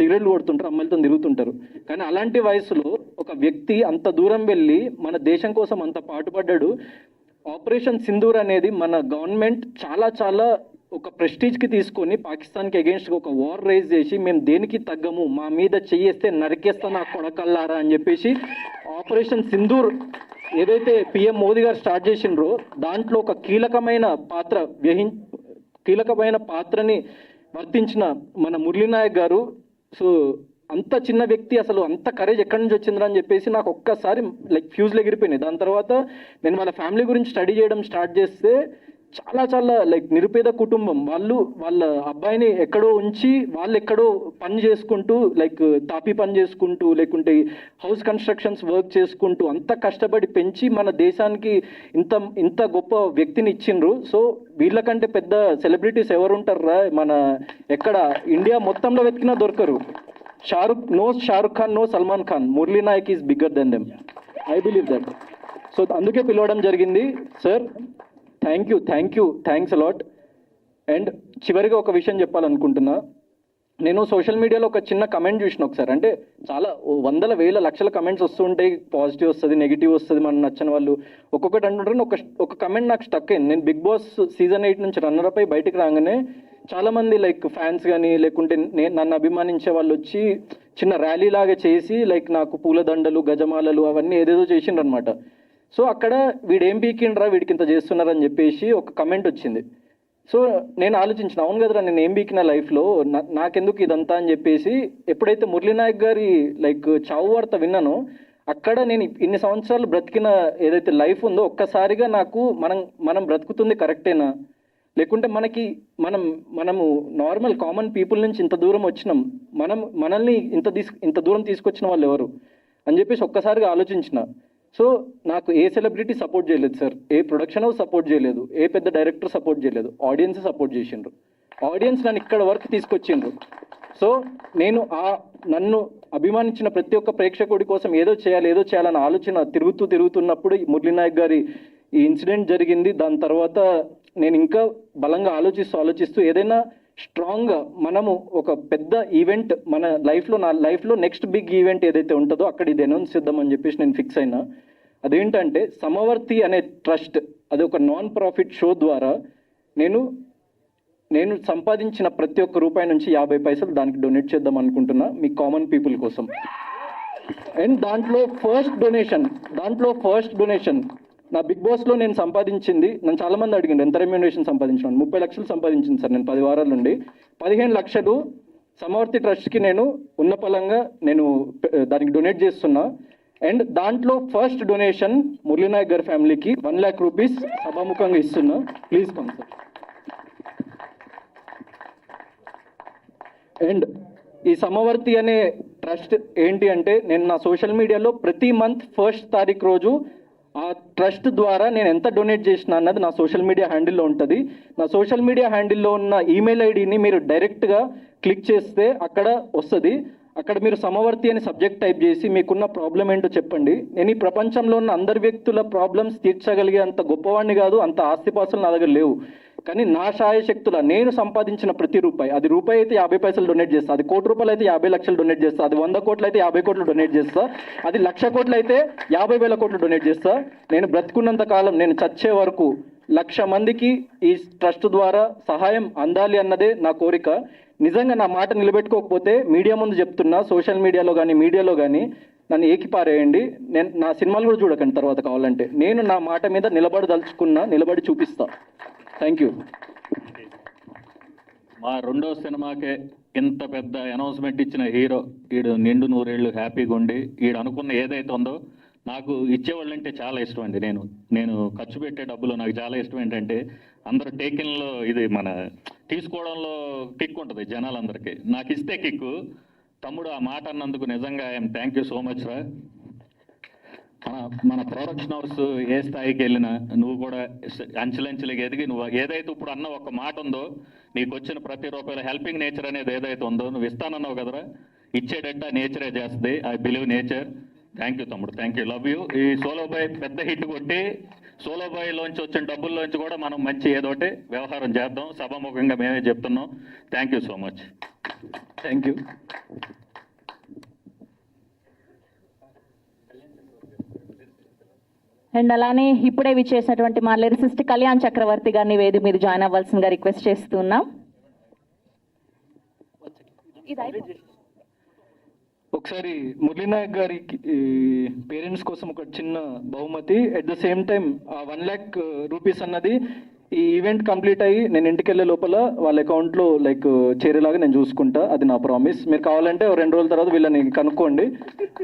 సిగరెట్లు కొడుతుంటారు, అమ్మాయిలతో తిరుగుతుంటారు. కానీ అలాంటి వయసులో ఒక వ్యక్తి అంత దూరం వెళ్ళి మన దేశం కోసం అంత పాటుపడ్డాడు. ఆపరేషన్ సింధూర్ అనేది మన గవర్నమెంట్ చాలా చాలా ఒక ప్రెస్టీజ్కి తీసుకొని పాకిస్తాన్కి అగేన్స్ట్గా ఒక వార్ రైజ్ చేసి మేము దేనికి తగ్గము, మా మీద చెయ్యేస్తే నరికేస్తా నా కొడకల్లారా అని చెప్పేసి ఆపరేషన్ సింధూర్ ఏదైతే పిఎం మోదీ గారు స్టార్ట్ చేసిండ్రో దాంట్లో ఒక కీలకమైన పాత్రని వర్తించిన మన మురళీ నాయక్ గారు. సో అంత చిన్న వ్యక్తి అసలు అంత కరేజ్ ఎక్కడి నుంచి వచ్చిందిరా అని చెప్పేసి నాకు ఒక్కసారి లైక్ ఫ్యూజ్లు ఎగిరిపోయినాయి. దాని తర్వాత నేను వాళ్ళ ఫ్యామిలీ గురించి స్టడీ చేయడం స్టార్ట్ చేస్తే చాలా చాలా లైక్ నిరుపేద కుటుంబం, వాళ్ళ అబ్బాయిని ఎక్కడో ఉంచి వాళ్ళు ఎక్కడో పని చేసుకుంటూ లైక్ తాపీ పని చేసుకుంటూ లేకుంటే హౌస్ కన్స్ట్రక్షన్స్ వర్క్ చేసుకుంటూ అంత కష్టపడి పెంచి మన దేశానికి ఇంత గొప్ప వ్యక్తిని ఇచ్చిండ్రు. సో వీళ్ళకంటే పెద్ద సెలబ్రిటీస్ ఎవరు ఉంటారా మన ఎక్కడ ఇండియా మొత్తంలో వెతికినా దొరకరు. Shahrukh Khan, no Salman Khan, Murali Nayak is bigger than them. I believe that. So అందుకే పిలవడం జరిగింది. Sir thanks a lot. అండ్ చివరిగా ఒక విషయం చెప్పాలనుకుంటున్నా. నేను సోషల్ మీడియాలో ఒక చిన్న కమెంట్ చూసిన ఒకసారి, అంటే చాలా వందల వేల లక్షల కమెంట్స్ వస్తుంటాయి, పాజిటివ్ వస్తుంది, నెగిటివ్ వస్తుంది, మనకు నచ్చని వాళ్ళు ఒక్కొక్కటి అంటుంటారు. ఒక కమెంట్ నాకు స్టక్ అయింది. నేను బిగ్ బాస్ సీజన్ 8 నుంచి రన్నర్ అప్ అయి బయటకు రాగానే చాలామంది లైక్ ఫ్యాన్స్ కానీ లేకుంటే నన్ను అభిమానించే వాళ్ళు వచ్చి చిన్న ర్యాలీ లాగా చేసి లైక్ నాకు పూలదండలు, గజమాలలు అవన్నీ ఏదేదో చేసిండ్రు అనమాట. సో అక్కడ వీడేం బీకిండ్రా, వీడికి ఇంత చేస్తున్నారని చెప్పేసి ఒక కమెంట్ వచ్చింది. సో నేను ఆలోచించిన, అవును కదరా నేను ఏం బీకిన లైఫ్లో, నాకెందుకు ఇదంతా అని చెప్పేసి ఎప్పుడైతే మురళీ నాయక్ గారి లైక్ చావు వార్త విన్నానో అక్కడ నేను ఇన్ని సంవత్సరాలు బ్రతికిన ఏదైతే లైఫ్ ఉందో ఒక్కసారిగా నాకు మనం బ్రతుకుతుంది కరెక్టేనా, లేకుంటే మనము నార్మల్ కామన్ పీపుల్ నుంచి ఇంత దూరం వచ్చినాం, మనల్ని ఇంత దూరం తీసుకొచ్చిన వాళ్ళు ఎవరు అని చెప్పేసి ఒక్కసారిగా ఆలోచించిన. సో నాకు ఏ సెలబ్రిటీ సపోర్ట్ చేయలేదు సార్, ఏ ప్రొడక్షన్ హౌస్ సపోర్ట్ చేయలేదు, ఏ పెద్ద డైరెక్టర్ సపోర్ట్ చేయలేదు, ఆడియన్స్ సపోర్ట్ చేసిండ్రు. ఆడియన్స్ నన్ను ఇక్కడ వరకు తీసుకొచ్చిండ్రు. సో నేను నన్ను అభిమానించిన ప్రతి ఒక్క ప్రేక్షకుడి కోసం ఏదో చేయాలన్న ఆలోచన తిరుగుతున్నప్పుడు మురళీ నాయక్ గారి ఈ ఇన్సిడెంట్ జరిగింది. దాని తర్వాత నేను ఇంకా బలంగా ఆలోచిస్తూ ఏదైనా స్ట్రాంగ్గా మనము ఒక పెద్ద ఈవెంట్ మన నా లైఫ్లో నెక్స్ట్ బిగ్ ఈవెంట్ ఏదైతే ఉంటుందో అక్కడ ఇది అనౌన్స్ చేద్దామని చెప్పేసి నేను ఫిక్స్ అయినా. అదేంటంటే సమవర్తి అనే ట్రస్ట్, అది ఒక నాన్ ప్రాఫిట్ షో ద్వారా నేను సంపాదించిన ప్రతి ఒక్క రూపాయి నుంచి 50 పైసలు దానికి డొనేట్ చేద్దాం అనుకుంటున్నా, మీ కామన్ పీపుల్ కోసం. అండ్ దాంట్లో ఫస్ట్ డొనేషన్ నా బిగ్ బాస్లో నేను సంపాదించింది, నన్ను చాలామంది అడిగింది ఎంత రెమ్యూనరేషన్ సంపాదించాను. 30 లక్షలు సంపాదించింది సార్ నేను 10 వారాల నుండి. 15 లక్షలు సమవర్తి ట్రస్ట్కి నేను ఉన్న పలంగా దానికి డొనేట్ చేస్తున్నా. అండ్ దాంట్లో ఫస్ట్ డొనేషన్ మురళీ నాయక్ గారి ఫ్యామిలీకి 1 lakh రూపీస్ సభాముఖంగా ఇస్తున్నా. Please come sir. అండ్ ఈ సమవర్తి అనే ట్రస్ట్ ఏంటి అంటే, నేను నా సోషల్ మీడియాలో ప్రతి మంత్ 1st తారీఖు రోజు ఆ ట్రస్ట్ ద్వారా నేను ఎంత డొనేట్ చేసిన అన్నది నా సోషల్ మీడియా హ్యాండిల్లో ఉంటుంది. నా సోషల్ మీడియా హ్యాండిల్లో ఉన్న ఈమెయిల్ ఐడిని మీరు డైరెక్ట్గా క్లిక్ చేస్తే అక్కడ వస్తుంది. అక్కడ మీరు సమవర్తి అని సబ్జెక్ట్ టైప్ చేసి మీకున్న ప్రాబ్లం ఏంటో చెప్పండి. నేను ఈ ప్రపంచంలో ఉన్న అందరి వ్యక్తుల ప్రాబ్లమ్స్ తీర్చగలిగే అంత గొప్పవాడిని కాదు, అంత ఆస్తిపాస్తులు నా దగ్గర లేవు. కానీ నా శాయశక్తుల నేను సంపాదించిన ప్రతి రూపాయి, అది రూపాయి అయితే 50 పైసలు డొనేట్ చేస్తా, అది 1 కోటి రూపాయలు అయితే 50 లక్షలు డొనేట్ చేస్తా, అది 100 కోట్లు అయితే 50 కోట్లు డొనేట్ చేస్తా, అది 1,00,000 కోట్లు అయితే 50,000 కోట్లు డొనేట్ చేస్తా. నేను బ్రతుకున్నంత కాలం, నేను చచ్చే వరకు 1,00,000 మందికి ఈ ట్రస్ట్ ద్వారా సహాయం అందాలి అన్నదే నా కోరిక. నిజంగా నా మాట నిలబెట్టుకోకపోతే మీడియా ముందు చెప్తున్నా, సోషల్ మీడియాలో కానీ మీడియాలో కానీ నన్ను ఏకిపారేయండి. నా సినిమాలు కూడా చూడకండి తర్వాత కావాలంటే. నేను నా మాట మీద నిలబడి చూపిస్తా. Thank you. మా 2వ సినిమాకే ఇంత పెద్ద అనౌన్స్మెంట్ ఇచ్చిన హీరో, ఈడు నిండు 100 ఏళ్ళు హ్యాపీగా ఉండి ఈడు అనుకున్న ఏదైతే ఉందో, నాకు ఇచ్చేవాళ్ళంటే చాలా ఇష్టం అండి. నేను ఖర్చు పెట్టే డబ్బులు నాకు చాలా ఇష్టం. ఏంటంటే అందరూ టేకిన్లో ఇది మన తీసుకోవడంలో కిక్ ఉంటుంది జనాలందరికీ, నాకు ఇస్తే కిక్కు. తమ్ముడు ఆ మాట అన్నందుకు నిజంగా I'm thank you so much రా. మన ప్రొడక్షన్ హౌస్ ఏ స్థాయికి వెళ్ళినా నువ్వు కూడా అంచెలంచెలుగా ఎదిగి నువ్వు ఏదైతే ఇప్పుడు అన్న ఒక మాట ఉందో, నీకు వచ్చిన ప్రతి రూపాయలు హెల్పింగ్ నేచర్ అనేది ఏదైతే ఉందో నువ్వు ఇస్తానన్నావు కదరా, ఇచ్చేటట్ట నేచరే చేస్తుంది. I believe nature. Thank you తమ్ముడు, థ్యాంక్ యూ, లవ్ యూ. ఈ సోలో బాయ్ పెద్ద హిట్ కొట్టి సోలో బాయ్లోంచి వచ్చిన డబ్బుల్లోంచి కూడా మనం మంచి ఏదోటి వ్యవహారం చేద్దాం, సభాముఖంగా మేమే చెప్తున్నాం. Thank you so much. Thank you. And అలానే ఇప్పుడే విచ్చేసినటువంటి మా లిరిసిస్ట్ కళ్యాణ్ చక్రవర్తి గారిని వేదిక మీద జాయిన్ అవ్వాల్సిందిగా రిక్వెస్ట్ చేస్తున్నాం. ఒకసారి మురళీనాయక్ గారికి పేరెంట్స్ కోసం ఒక చిన్న బహుమతి, at the same time 1 lakh rupees అన్నది ఈ ఈవెంట్ కంప్లీట్ అయ్యి నేను ఇంటికి వెళ్ళే లోపల వాళ్ళ అకౌంట్లో లైక్ చేరేలాగా నేను చూసుకుంటా, అది నా ప్రామిస్. మీరు కావాలంటే 2 రోజుల తర్వాత వీళ్ళని కనుక్కోండి,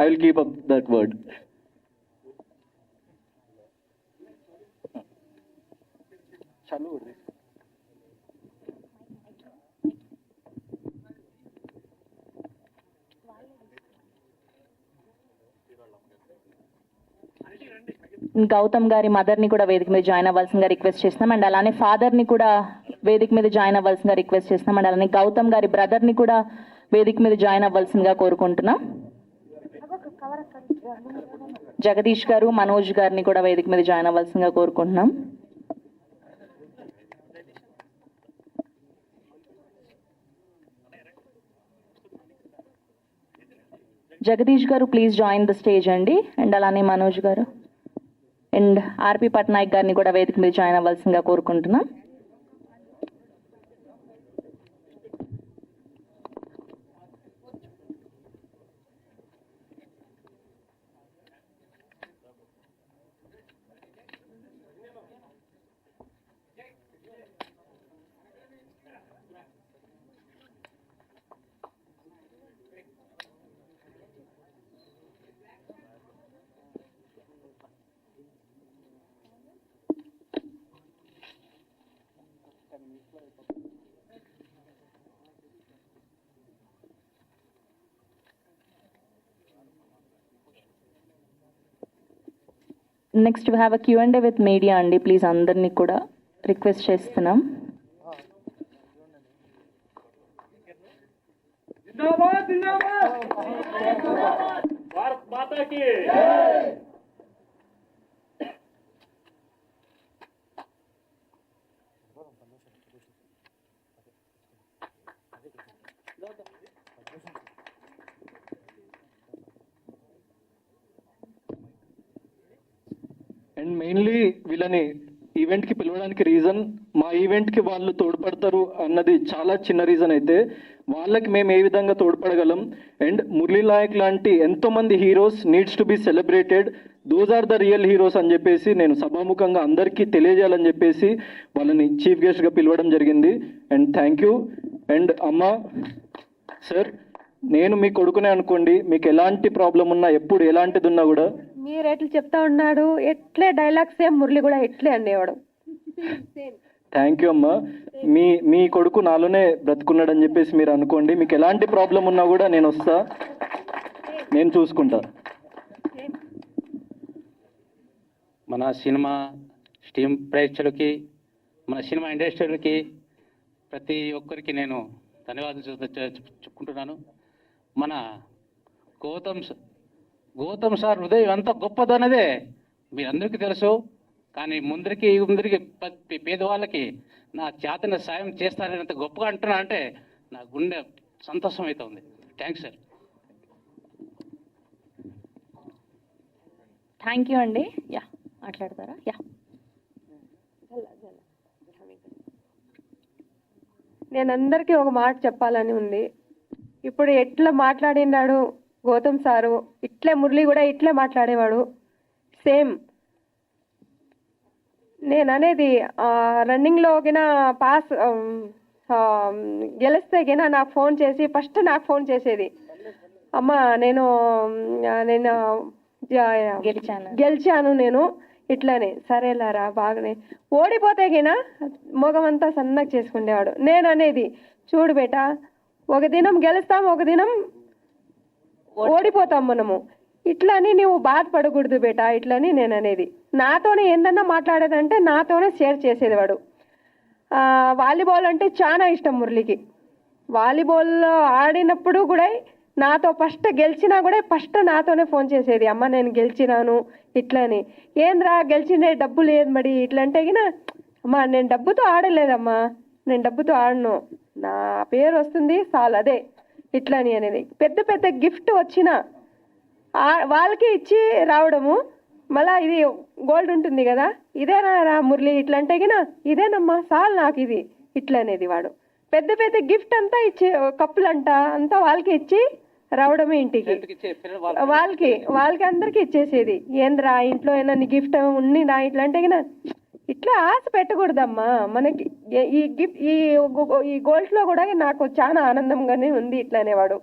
I will keep up that word. Gautam గారి మదర్ని కూడా వేదిక మీద జాయిన్ అవ్వాల్సిందిగా రిక్వెస్ట్ చేస్తున్నాం. అండ్ అలానే ఫాదర్ని కూడా వేదిక మీద జాయిన్ అవ్వాల్సిందిగా రిక్వెస్ట్ చేస్తున్నాం. అండ్ అలానే గౌతమ్ గారి బ్రదర్ని కూడా వేదిక మీద జాయిన్ అవ్వాల్సిందిగా కోరుకుంటున్నాం. జగదీష్ గారు, మనోజ్ గారిని కూడా వేదిక మీద జాయిన్ అవ్వాల్సిందిగా కోరుకుంటున్నాం. జగదీష్ గారు ప్లీజ్ జాయిన్ ద స్టేజ్ అండి. అండ్ అలానే మనోజ్ గారు అండ్ ఆర్పి పట్నాయక్ గారిని కూడా వేదిక మీద జాయిన్ అవ్వాల్సిందిగా కోరుకుంటున్నాం. Next we have a Q&A with media అండి. ప్లీజ్ అందరినీ కూడా రిక్వెస్ట్ చేస్తున్నాం. అండ్ మెయిన్లీ వీళ్ళని ఈవెంట్కి పిలవడానికి రీజన్, మా ఈవెంట్కి వాళ్ళు తోడ్పడతారు అన్నది చాలా చిన్న రీజన్ అయితే వాళ్ళకి మేము ఏ విధంగా తోడ్పడగలం. అండ్ మురళీ నాయక్ లాంటి ఎంతోమంది heroes needs to be celebrated, those are the real heroes అని చెప్పేసి నేను సభాముఖంగా అందరికీ తెలియజేయాలని చెప్పేసి వాళ్ళని చీఫ్ గెస్ట్గా పిలవడం జరిగింది. And thank you. అండ్ అమ్మ, సార్, నేను మీ కొడుకునే అనుకోండి, మీకు ఎలాంటి ప్రాబ్లం ఉన్నా, ఎప్పుడు ఎలాంటిది ఉన్నా కూడా మీరు ఎట్లా చెప్తా ఉన్నాడు, ఎట్లే డైలాగ్ సేమ్ మురళి కూడా ఎట్లే అనేవాడు. థ్యాంక్ యూ అమ్మా. మీ కొడుకు నాలోనే బ్రతుకున్నాడని చెప్పేసి మీరు అనుకోండి, మీకు ఎలాంటి ప్రాబ్లం ఉన్నా కూడా నేను వస్తా, నేను చూసుకుంటా. మన సినిమా స్టీమ్ ప్రేక్షకులకి, మన సినిమా ఇండస్ట్రీలకి ప్రతి ఒక్కరికి నేను ధన్యవాదాలు చెప్పుకుంటున్నాను. మన గౌతమ్ సార్ హృదయం ఎంత గొప్పదన్నదే మీరందరికీ తెలుసు. కానీ ముందరికి పేదవాళ్ళకి నా చేతన సాయం చేస్తారని అంత గొప్పగా అంటున్నా అంటే నా గుండె సంతోషం అవుతుంది. Thanks sir. థ్యాంక్ యూ అండి. యా, మాట్లాడతారా? యా, నేను అందరికీ ఒక మాట చెప్పాలని ఉంది. ఇప్పుడు ఎట్లా మాట్లాడినాడు గౌతమ్ సారు, ఇట్లే మురళి కూడా ఇట్లే మాట్లాడేవాడు సేమ్. నేను అనేది రన్నింగ్లో గిన పాస్ గెలిస్తే గిన నాకు ఫోన్ చేసి ఫస్ట్ నాకు ఫోన్ చేసేది, అమ్మ నేను గెలిచాను నేను ఇట్లానే. సరేలారా బాగానే. ఓడిపోతే గిన మొగమంతా సన్నగా చేసుకునేవాడు. నేను అనేది, చూడు బేటా, ఒక దినం గెలుస్తాం, ఒక దినం ఓడిపోతాం మనము, ఇట్లని నువ్వు బాధపడకూడదు బేటా, ఇట్లని నేను అనేది. నాతోనే ఏందన్నా మాట్లాడేదంటే నాతోనే షేర్ చేసేది వాడు. వాలీబాల్ అంటే చాలా ఇష్టం మురళికి. వాలీబాల్లో ఆడినప్పుడు కూడా నాతో ఫస్ట్ గెలిచినా కూడా ఫస్ట్ నాతోనే ఫోన్ చేసేది, అమ్మ నేను గెలిచినాను ఇట్లని. ఏంద్రా గెలిచిండే, డబ్బు లేదు మరి ఇట్లా అంటే గిన, అమ్మా నేను డబ్బుతో ఆడలేదమ్మా, నేను డబ్బుతో ఆడను, నా పేరు వస్తుంది చాలు, అదే ఇట్లని అనేది. పెద్ద పెద్ద గిఫ్ట్ వచ్చిన వాళ్ళకి ఇచ్చి రావడము, మళ్ళా ఇది గోల్డ్ ఉంటుంది కదా, ఇదేనా రా మురళి ఇట్లా అంటే గినా ఇదేనమ్మా చాలు నాకు ఇది ఇట్లా అనేది. వాడు పెద్ద పెద్ద గిఫ్ట్ అంతా ఇచ్చి కప్పులంట అంతా వాళ్ళకి ఇచ్చి రావడమే ఇంటికి, వాళ్ళకి అందరికి ఇచ్చేసేది. ఏంద్రా ఇంట్లో ఏమన్నా గిఫ్ట్ ఉన్నిరా ఇట్లా అంటే గినా ఇట్లా ఆశ పెట్టకూడదమ్మా మనకి. ఈ గిఫ్ట్ ఈ గోల్డ్లో కూడా నాకు చాలా ఆనందంగానే ఉంది ఇట్లా అనేవాడు.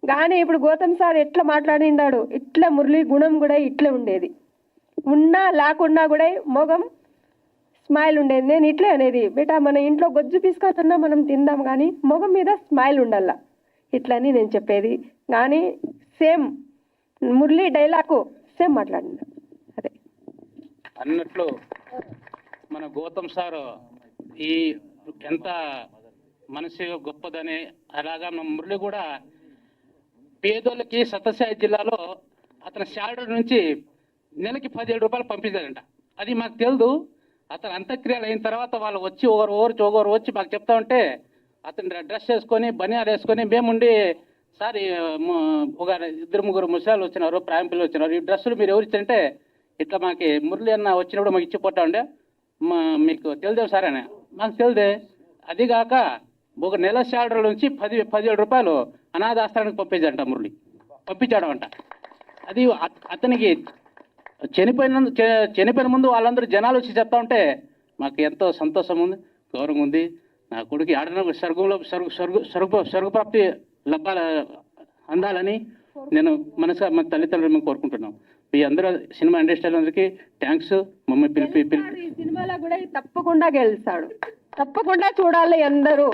కానీ ఇప్పుడు గౌతమ్ సార్ ఎట్లా మాట్లాడిండాడు, ఇట్లా మురళి గుణం కూడా ఇట్లా ఉండేది. ఉన్నా లేకున్నా కూడా మొగం స్మైల్ ఉండేది. నేను ఇట్లే అనేది, బేటా మన ఇంట్లో గొజ్జు పీసుకొస్తున్నా మనం తిందాం కానీ మొగం మీద స్మైల్ ఉండాల ఇట్లని నేను చెప్పేది. కానీ సేమ్ మురళి డైలాగు సేమ్ మాట్లాడింది అదే అన్నట్లు. మన గౌతమ్ సార్ ఈ ఎంత మనసు గొప్పదని, అలాగా మన మురళి కూడా పేదోళ్ళకి సత్యసాయి జిల్లాలో అతని శాలరీ నుంచి నెలకి 17 రూపాయలు పంపించారంట. అది మాకు తెలియదు. అతను అంత్యక్రియలు అయిన తర్వాత వాళ్ళు వచ్చి ఒకరు వచ్చి మాకు చెప్తా ఉంటే అతను డ్రెస్ వేసుకొని బనియాలు వేసుకొని మేముండి, సార్ ఒక 2-3 ముసలాలు వచ్చినారు, ప్రాయం పిల్లలు వచ్చినారు, ఈ డ్రెస్సులు మీరు ఎవరు ఇచ్చారంటే ఇట్లా మాకు మురళి అన్న వచ్చినప్పుడు మాకు ఇచ్చిపోతా ఉండే, మీకు తెలియదు సార్ అని. మాకు తెలియదే. అదిగాక ఒక నెల శాలరీ నుంచి 17 రూపాయలు అనాథాశ్రమానికి పంపించాడంట మురళి, పంపించాడు అంట. అది అతనికి చనిపోయిన ముందు వాళ్ళందరూ జనాలు వచ్చి చెప్తా ఉంటే మాకు ఎంతో సంతోషం ఉంది, గౌరవం ఉంది. నా కొడుకు ఆడన స్వర్గంలో స్వర్గప్రాప్తి అందాలని నేను మనసుగా మన తల్లిదండ్రులు మేము కోరుకుంటున్నాం. మీ అందరూ సినిమా ఇండస్ట్రీ అందరికీ థ్యాంక్స్. మమ్మల్ని పిలిపి ఈ సినిమాలో కూడా తప్పకుండా గెలుస్తాడు, తప్పకుండా చూడాలి అందరూ.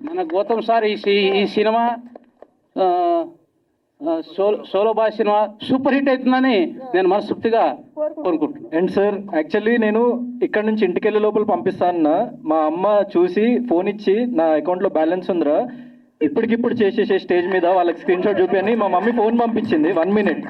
మన గౌతమ్ సార్ ఈ cinema Solo Boy cinema super hit అవుతుందని నేను మనస్ఫూర్తిగా కోరుకుంటున్నాను. అండ్ సార్ యాక్చువల్లీ నేను ఇక్కడ నుంచి ఇంటికి వెళ్ళే లోపల పంపిస్తానన్నా, మా అమ్మ చూసి ఫోన్ ఇచ్చి నా అకౌంట్లో బ్యాలెన్స్ ఉందిరా ఇప్పటికిప్పుడు చేసేసే స్టేజ్ మీద వాళ్ళకి స్క్రీన్ షాట్ చూపి అని మా మమ్మీ ఫోన్ పంపించింది. 1 minute.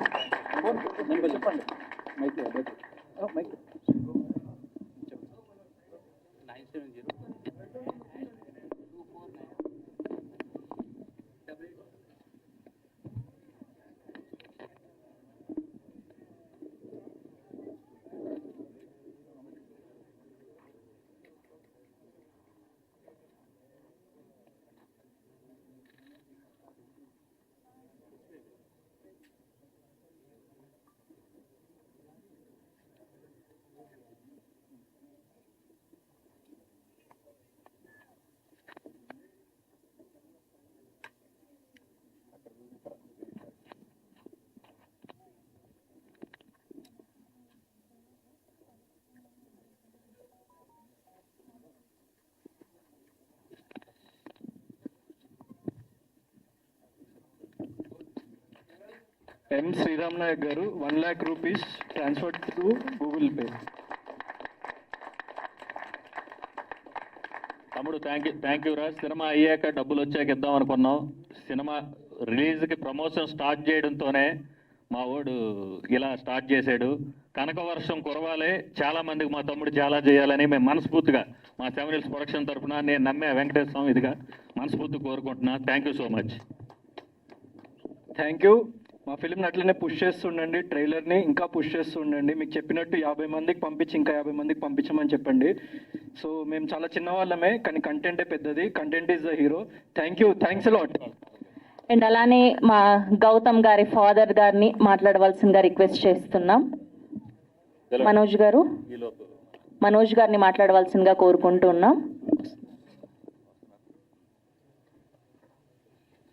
ఎం శ్రీరామ్ నాయక్ గారు 1 lakh rupees transfer to Google pay. తమ్ముడు థ్యాంక్ యూ రాజ్. సినిమా అయ్యాక డబ్బులు వచ్చాక ఇద్దాం అనుకున్నాం. సినిమా రిలీజ్కి ప్రమోషన్ స్టార్ట్ చేయడంతోనే మా వాడు ఇలా స్టార్ట్ చేశాడు. కనక వర్షం కురవాలి, చాలా మందికి మా తమ్ముడు చాలా చేయాలని మేము మనస్ఫూర్తిగా మా 7 Hills ప్రొడక్షన్ తరఫున నేను నమ్మే వెంకటేశ్వరం ఇదిగా మనస్ఫూర్తిగా కోరుకుంటున్నా. Thank you so much. Thank you. మా ఫిల్మ్ని అట్లనే పుష్ చేస్తుండండి, ట్రైలర్ని ఇంకా పుష్ చేస్తుండండి. మీకు చెప్పినట్టు 50 మందికి పంపించి ఇంకా 50 మందికి పంపించమని చెప్పండి. సో మేము చాలా చిన్నవాళ్ళమే కానీ కంటెంటే పెద్దది. Content is the hero. Thank you, thanks a lot. And అలానే మా గౌతమ్ గారి ఫాదర్ గారిని మాట్లాడవలసిందిగా రిక్వెస్ట్ చేస్తున్నాం. మనోజ్ గారిని మాట్లాడవలసిందిగా కోరుకుంటున్నాం.